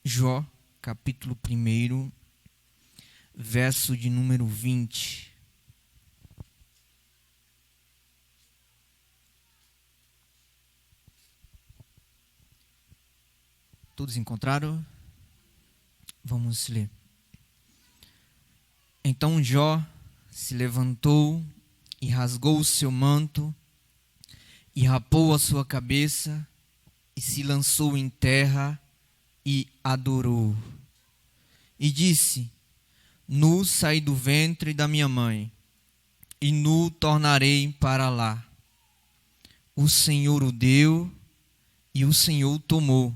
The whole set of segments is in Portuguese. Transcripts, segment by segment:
Jó, capítulo 1, verso de número 20. Todos encontraram? Vamos ler. Então Jó se levantou e rasgou o seu manto e rapou a sua cabeça e se lançou em terra e adorou. E disse: Nu saí do ventre da minha mãe, e nu tornarei para lá. O Senhor o deu e o Senhor o tomou.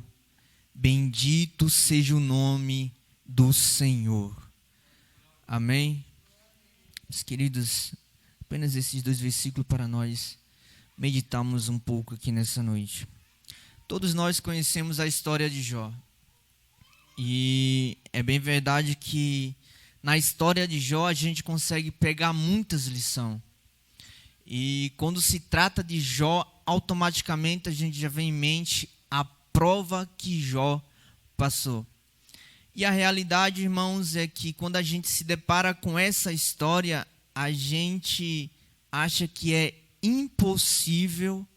Bendito seja o nome do Senhor. Amém? Meus queridos, apenas esses 2 versículos para nós meditarmos um pouco aqui nessa noite. Todos nós conhecemos a história de Jó. E é bem verdade que na história de Jó a gente consegue pegar muitas lições. E quando se trata de Jó, automaticamente a gente já vem em mente a prova que Jó passou. E a realidade, irmãos, é que quando a gente se depara com essa história, a gente acha que é impossível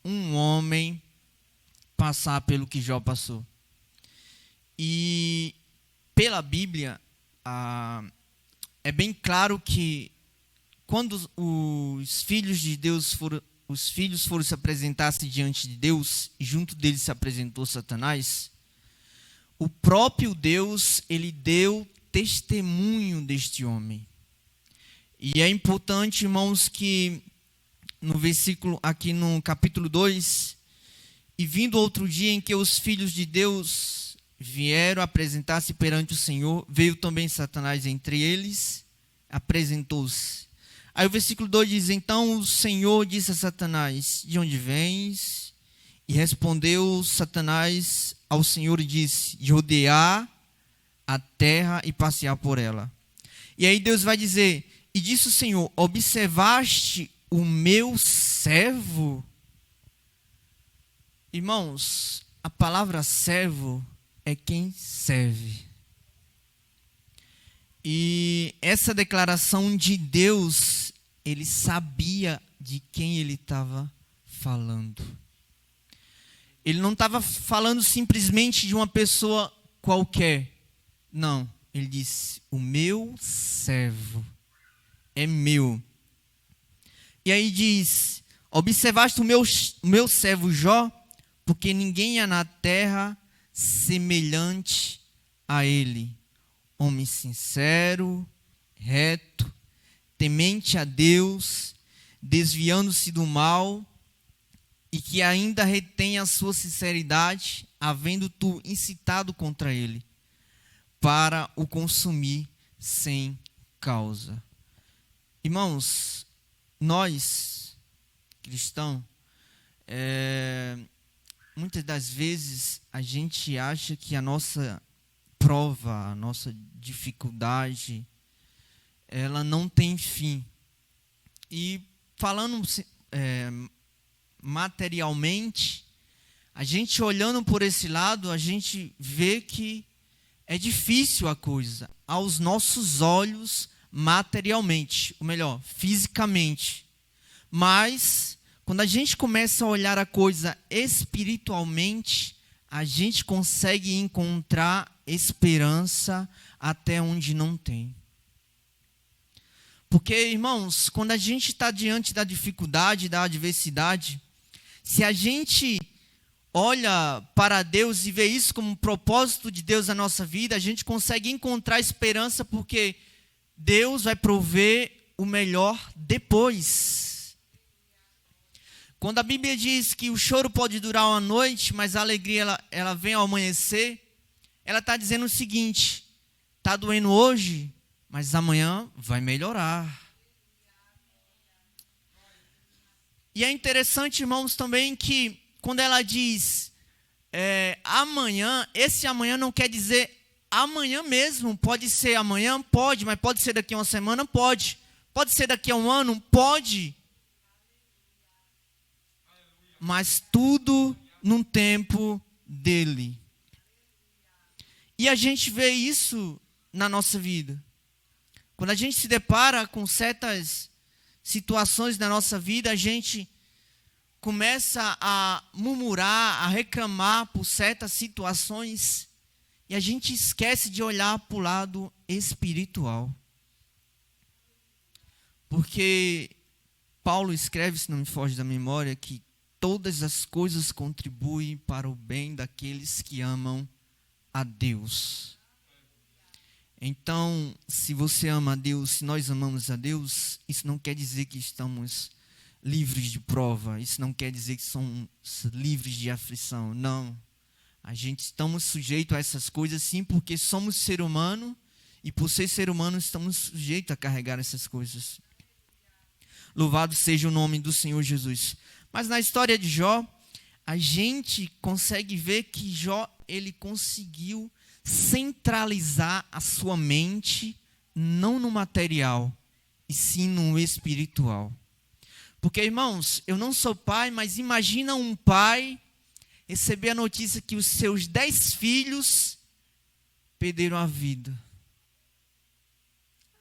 um homem passar pelo que Jó passou. E pela Bíblia, é bem claro que quando os filhos de Deus foram se apresentar-se diante de Deus, e junto deles se apresentou Satanás, o próprio Deus, ele deu testemunho deste homem. E é importante, irmãos, que no versículo, aqui no capítulo 2, e vindo outro dia em que os filhos de Deus vieram apresentar-se perante o Senhor, veio também Satanás entre eles, apresentou-se. Aí o versículo 2 diz: Então o Senhor disse a Satanás: De onde vens? E respondeu Satanás ao Senhor e disse: De rodear a terra e passear por ela. E aí Deus vai dizer: E disse o Senhor: Observaste o meu servo? Irmãos, a palavra servo é quem serve. E essa declaração de Deus, ele sabia de quem ele estava falando. Ele não estava falando simplesmente de uma pessoa qualquer. Não, ele disse: o meu servo é meu. E aí diz: observaste o meu servo Jó, porque ninguém há na terra semelhante a ele. Homem sincero, reto, temente a Deus, desviando-se do mal, e que ainda retém a sua sinceridade, havendo tu incitado contra ele, para o consumir sem causa. Irmãos, nós, cristãos, muitas das vezes a gente acha que a nossa prova, a nossa dificuldade, ela não tem fim. E falando materialmente, a gente olhando por esse lado, a gente vê que é difícil a coisa, aos nossos olhos, materialmente, ou melhor, fisicamente. Mas, quando a gente começa a olhar a coisa espiritualmente, a gente consegue encontrar esperança até onde não tem. Porque, irmãos, quando a gente está diante da dificuldade, da adversidade, se a gente olha para Deus e vê isso como um propósito de Deus na nossa vida, a gente consegue encontrar esperança, porque Deus vai prover o melhor depois. Quando a Bíblia diz que o choro pode durar uma noite, mas a alegria ela vem ao amanhecer, ela está dizendo o seguinte: está doendo hoje, mas amanhã vai melhorar. E é interessante, irmãos, também que quando ela diz amanhã, esse amanhã não quer dizer amanhã mesmo. Pode ser amanhã? Pode, mas pode ser daqui a uma semana? Pode. Pode ser daqui a um ano? Pode. Mas tudo num tempo dele. E a gente vê isso na nossa vida. Quando a gente se depara com certas situações na nossa vida, a gente começa a murmurar, a reclamar por certas situações e a gente esquece de olhar para o lado espiritual. Porque Paulo escreve, se não me foge da memória, que todas as coisas contribuem para o bem daqueles que amam a Deus. Então, se você ama a Deus, se nós amamos a Deus, isso não quer dizer que estamos livres de prova, isso não quer dizer que somos livres de aflição, não. A gente estamos sujeitos a essas coisas sim, porque somos ser humano e por ser ser humano estamos sujeitos a carregar essas coisas. Louvado seja o nome do Senhor Jesus. Mas na história de Jó, a gente consegue ver que Jó, ele conseguiu centralizar a sua mente não no material, e sim no espiritual. Porque, irmãos, eu não sou pai, mas imagina um pai receber a notícia que os seus 10 filhos perderam a vida.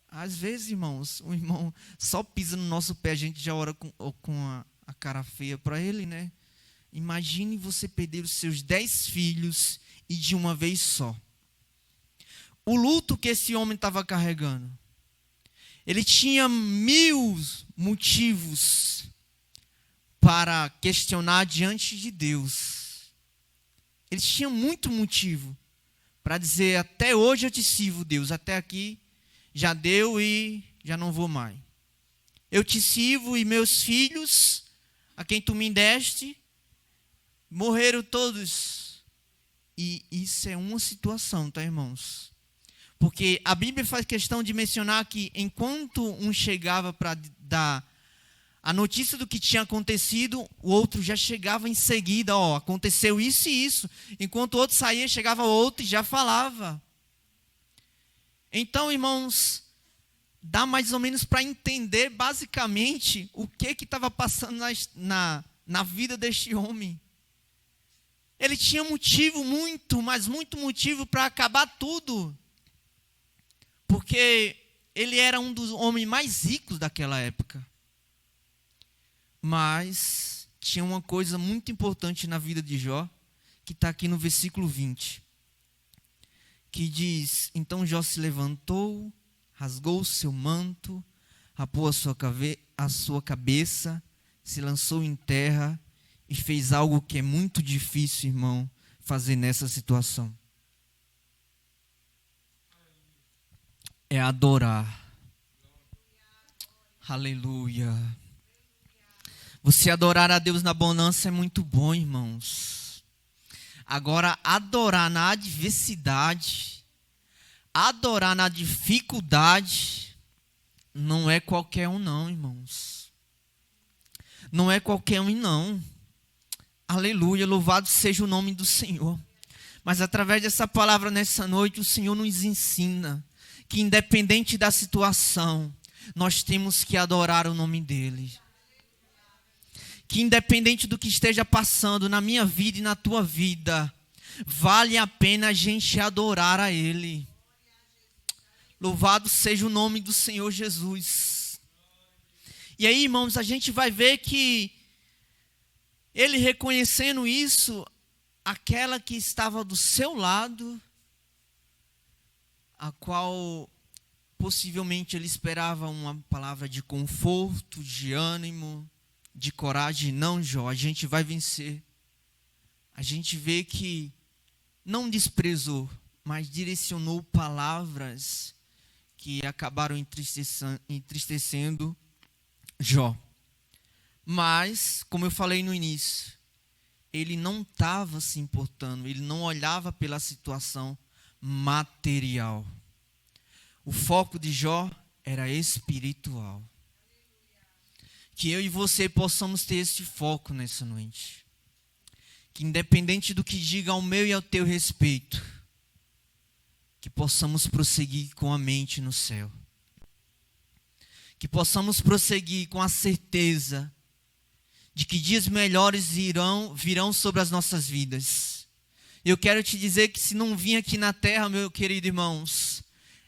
Às vezes, irmãos, o irmão só pisa no nosso pé, a gente já ora com a cara feia para ele, né? Imagine você perder os seus 10 filhos e de uma vez só. O luto que esse homem estava carregando. Ele tinha 1000 motivos para questionar diante de Deus. Ele tinha muito motivo para dizer, até hoje eu te sirvo, Deus, até aqui já deu e já não vou mais. Eu te sirvo e meus filhos, a quem tu me deste, morreram todos. E isso é uma situação, tá, irmãos? Porque a Bíblia faz questão de mencionar que enquanto um chegava para dar a notícia do que tinha acontecido, o outro já chegava em seguida, ó, aconteceu isso e isso. Enquanto o outro saía, chegava outro e já falava. Então, irmãos, dá mais ou menos para entender basicamente o que estava passando na vida deste homem. Ele tinha motivo, mas muito motivo para acabar tudo. Porque ele era um dos homens mais ricos daquela época. Mas tinha uma coisa muito importante na vida de Jó, que está aqui no versículo 20. Que diz, então Jó se levantou, rasgou o seu manto, rapou a sua cabeça, se lançou em terra e fez algo que é muito difícil, irmão, fazer nessa situação. É adorar. Aleluia. Você adorar a Deus na bonança é muito bom, irmãos. Agora, adorar na adversidade, adorar na dificuldade, não é qualquer um não, irmãos. Não é qualquer um não. Aleluia, louvado seja o nome do Senhor. Mas através dessa palavra nessa noite, o Senhor nos ensina que independente da situação, nós temos que adorar o nome dEle. Que independente do que esteja passando na minha vida e na tua vida, vale a pena a gente adorar a Ele. Louvado seja o nome do Senhor Jesus. E aí, irmãos, a gente vai ver que ele reconhecendo isso, aquela que estava do seu lado, a qual possivelmente ele esperava uma palavra de conforto, de ânimo, de coragem. Não, Jó, a gente vai vencer. A gente vê que não desprezou, mas direcionou palavras que acabaram entristecendo Jó. Mas, como eu falei no início, ele não estava se importando, ele não olhava pela situação material. O foco de Jó era espiritual. Que eu e você possamos ter esse foco nessa noite. Que independente do que diga ao meu e ao teu respeito, que possamos prosseguir com a mente no céu. Que possamos prosseguir com a certeza de que dias melhores virão sobre as nossas vidas. Eu quero te dizer que se não vir aqui na terra, meu querido irmãos,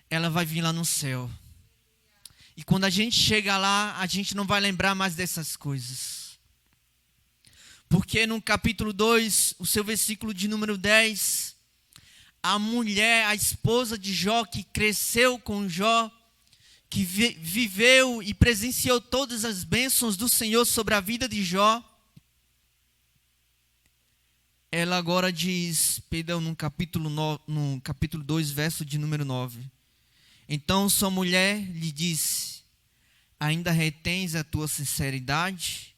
ela vai vir lá no céu. E quando a gente chega lá, a gente não vai lembrar mais dessas coisas. Porque no capítulo 2, o seu versículo de número 10, a mulher, a esposa de Jó, que cresceu com Jó, que viveu e presenciou todas as bênçãos do Senhor sobre a vida de Jó, ela agora diz, perdão, no capítulo 2, verso de número 9. Então sua mulher lhe disse: ainda retens a tua sinceridade?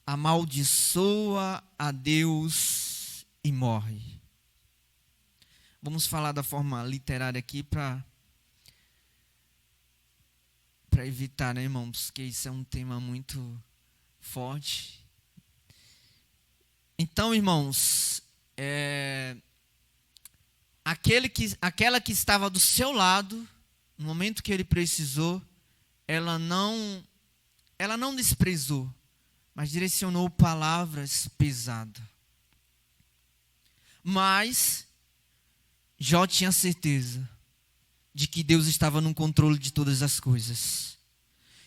Amaldiçoa a Deus e morre. Vamos falar da forma literária aqui para evitar, né, irmãos? Porque isso é um tema muito forte. Então, irmãos, aquela que estava do seu lado, no momento que ele precisou, ela não desprezou, mas direcionou palavras pesadas. Mas Jó tinha certeza de que Deus estava no controle de todas as coisas.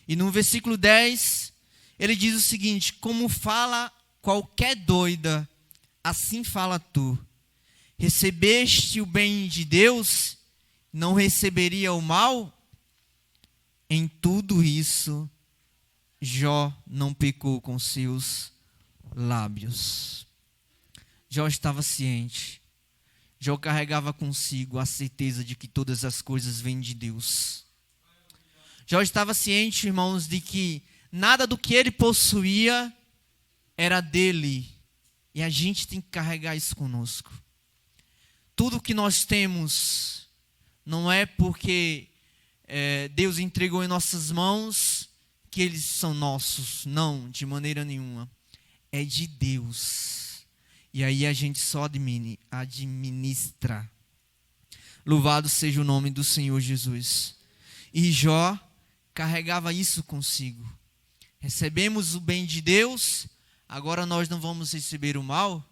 E no versículo 10, ele diz o seguinte: como fala qualquer doida, assim fala tu. Recebeste o bem de Deus, não receberia o mal? Em tudo isso, Jó não pecou com seus lábios. Jó estava ciente. Jó carregava consigo a certeza de que todas as coisas vêm de Deus. Jó estava ciente, irmãos, de que nada do que ele possuía era dele. E a gente tem que carregar isso conosco. Tudo que nós temos não é porque Deus entregou em nossas mãos que eles são nossos. Não, de maneira nenhuma. É de Deus. E aí a gente só administra. Louvado seja o nome do Senhor Jesus. E Jó carregava isso consigo. Recebemos o bem de Deus, agora nós não vamos receber o mal?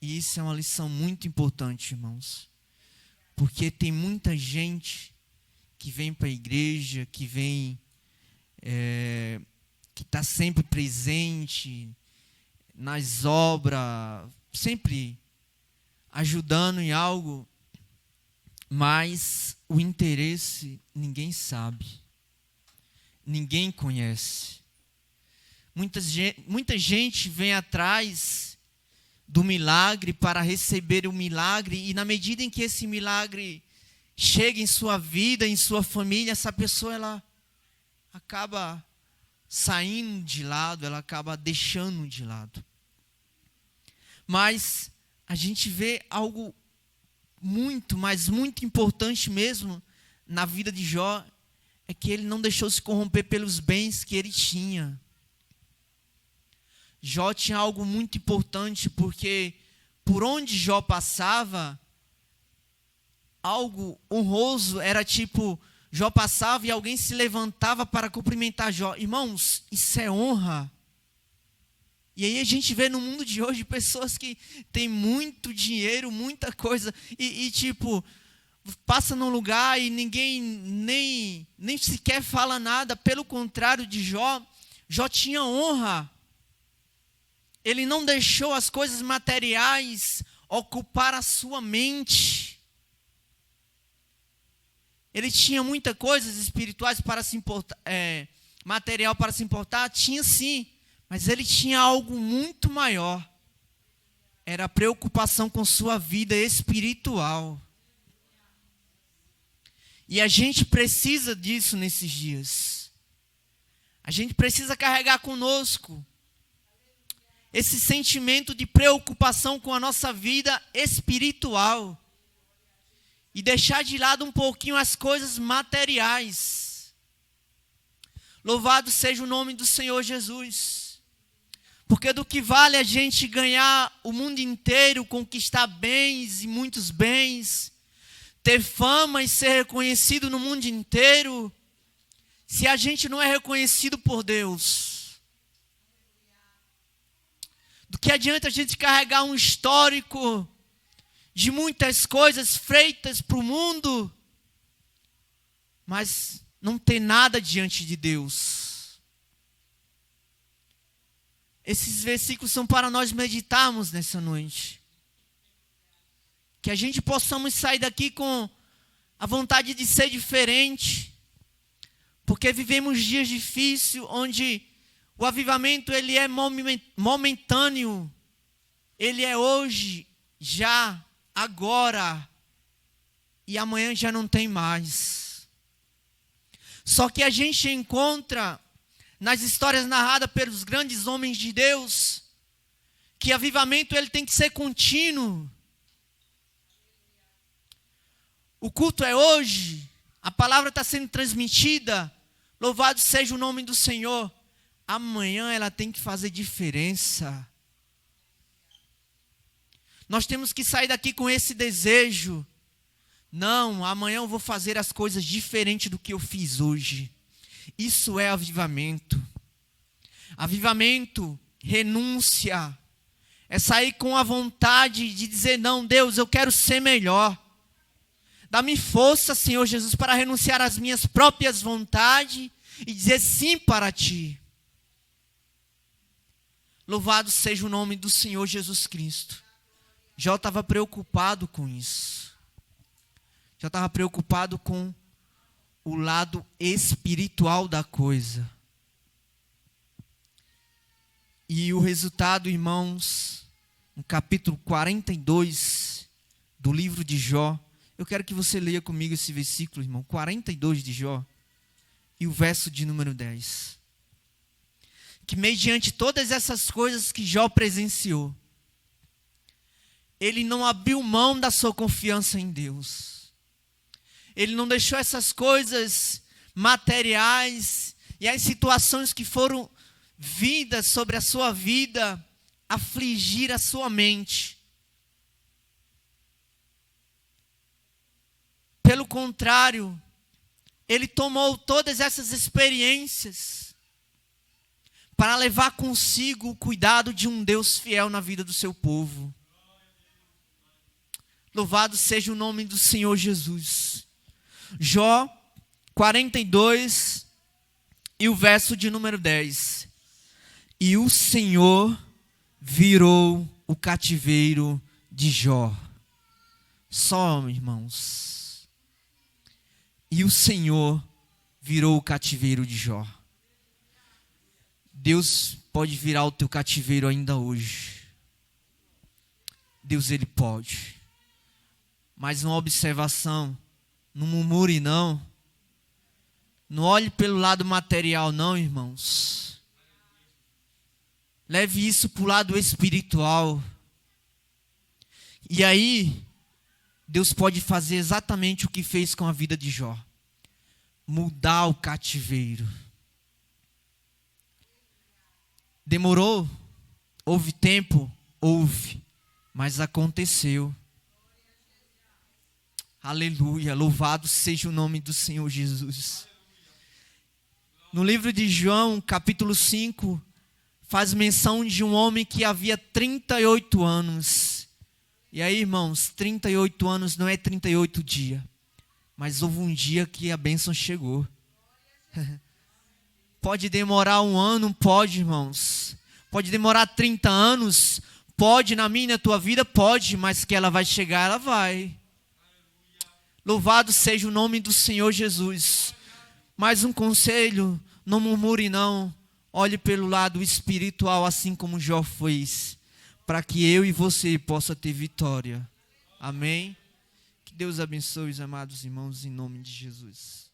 E isso é uma lição muito importante, irmãos. Porque tem muita gente que vem para a igreja, que vem, que está sempre presente nas obras, sempre ajudando em algo, mas o interesse ninguém sabe, ninguém conhece. Muita gente vem atrás do milagre para receber o milagre, e na medida em que esse milagre chega em sua vida, em sua família, essa pessoa ela acaba saindo de lado, ela acaba deixando de lado. Mas a gente vê algo muito, mas muito importante mesmo na vida de Jó, é que ele não deixou se corromper pelos bens que ele tinha. Jó tinha algo muito importante, porque por onde Jó passava, algo honroso era tipo, Jó passava e alguém se levantava para cumprimentar Jó. Irmãos, isso é honra. E aí a gente vê no mundo de hoje pessoas que têm muito dinheiro, muita coisa, e tipo, passa num lugar e ninguém nem sequer fala nada. Pelo contrário de Jó, Jó tinha honra. Ele não deixou as coisas materiais ocupar a sua mente. Ele tinha muitas coisas espirituais para se importar, material para se importar, tinha sim, mas ele tinha algo muito maior. Era a preocupação com sua vida espiritual. E a gente precisa disso nesses dias. A gente precisa carregar conosco esse sentimento de preocupação com a nossa vida espiritual. E deixar de lado um pouquinho as coisas materiais. Louvado seja o nome do Senhor Jesus. Porque do que vale a gente ganhar o mundo inteiro, conquistar bens e muitos bens, ter fama e ser reconhecido no mundo inteiro, se a gente não é reconhecido por Deus? que adianta a gente carregar um histórico de muitas coisas feitas para o mundo, mas não ter nada diante de Deus? Esses versículos são para nós meditarmos nessa noite. Que a gente possamos sair daqui com a vontade de ser diferente. Porque vivemos dias difíceis, onde o avivamento ele é momentâneo. Ele é hoje, já, agora. E amanhã já não tem mais. Só que a gente encontra nas histórias narradas pelos grandes homens de Deus, que avivamento ele tem que ser contínuo. O culto é hoje, a palavra está sendo transmitida, louvado seja o nome do Senhor. Amanhã ela tem que fazer diferença. Nós temos que sair daqui com esse desejo. Não, amanhã eu vou fazer as coisas diferente do que eu fiz hoje. Isso é avivamento. Avivamento, renúncia. É sair com a vontade de dizer, não, Deus, eu quero ser melhor. Dá-me força, Senhor Jesus, para renunciar às minhas próprias vontades e dizer sim para Ti. Louvado seja o nome do Senhor Jesus Cristo. Jó estava preocupado com isso. Jó estava preocupado com o lado espiritual da coisa. E o resultado, irmãos, no capítulo 42 do livro de Jó, eu quero que você leia comigo esse versículo, irmão, 42 de Jó, e o verso de número 10. Que mediante todas essas coisas que Jó presenciou, ele não abriu mão da sua confiança em Deus. Ele não deixou essas coisas materiais e as situações que foram vindas sobre a sua vida afligir a sua mente. Pelo contrário, ele tomou todas essas experiências para levar consigo o cuidado de um Deus fiel na vida do seu povo. Louvado seja o nome do Senhor Jesus. Jó 42 e o verso de número 10. E o Senhor virou o cativeiro de Jó. Só, irmãos. E o Senhor virou o cativeiro de Jó. Deus pode virar o teu cativeiro ainda hoje. Deus, Ele pode. Mas uma observação, não murmure não. Não olhe pelo lado material não, irmãos. Leve isso para o lado espiritual. E aí, Deus pode fazer exatamente o que fez com a vida de Jó. Mudar o cativeiro. Demorou? Houve tempo? Houve. Mas aconteceu. Aleluia. Louvado seja o nome do Senhor Jesus. No livro de João, capítulo 5, faz menção de um homem que havia 38 anos. E aí, irmãos, 38 anos não é 38 dias. Mas houve um dia que a bênção chegou. Pode demorar um ano? Pode, irmãos. Pode demorar 30 anos? Pode, na minha e na tua vida? Pode, mas que ela vai chegar, ela vai. Louvado seja o nome do Senhor Jesus. Mais um conselho, não murmure não. Olhe pelo lado espiritual, assim como Jó fez, para que eu e você possa ter vitória. Amém? Que Deus abençoe os amados irmãos em nome de Jesus.